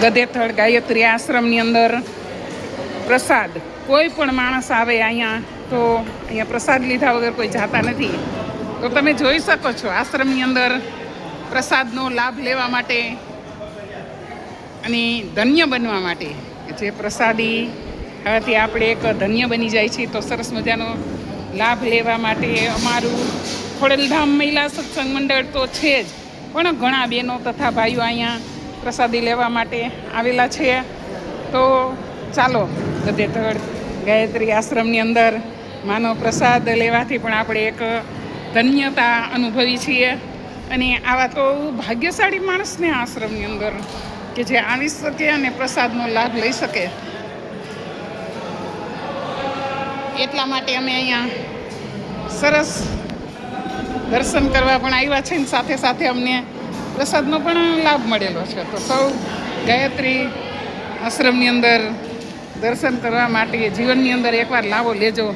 ગધેથળ ગાયત્રી આશ્રમની અંદર પ્રસાદ કોઈ પણ માણસ આવે અહીંયા તો અહીંયા પ્રસાદ લીધા વગર કોઈ જાતા નથી. તો તમે જોઈ શકો છો આશ્રમની અંદર પ્રસાદનો લાભ લેવા માટે અને ધન્ય બનવા માટે જે પ્રસાદી હવેથી આપણે એક ધન્ય બની જાય છે. તો સરસ મજાનો લાભ લેવા માટે અમારું ખોડલધામ મહિલા સત્સંગ મંડળ તો છે જ, પણ ઘણા બહેનો તથા ભાઈઓ અહીંયા પ્રસાદી લેવા માટે આવેલા છે. તો ચાલો ગધેથળ ગાયત્રી આશ્રમની અંદર માનો પ્રસાદ લેવાથી પણ આપણે એક ધન્યતા અનુભવી છીએ. અને આવા તો ભાગ્યશાળી માણસને આશ્રમની અંદર કે જે આવી શકે અને પ્રસાદનો લાભ લઈ શકે. એટલા માટે અમે અહીંયા સરસ દર્શન કરવા પણ આવ્યા છે ને સાથે સાથે અમને પ્રસાદનો પણ લાભ મળેલો છે. તો સૌ ગાયત્રી આશ્રમની અંદર દર્શન કરવા માટે જીવનની અંદર એકવાર લાવો લેજો.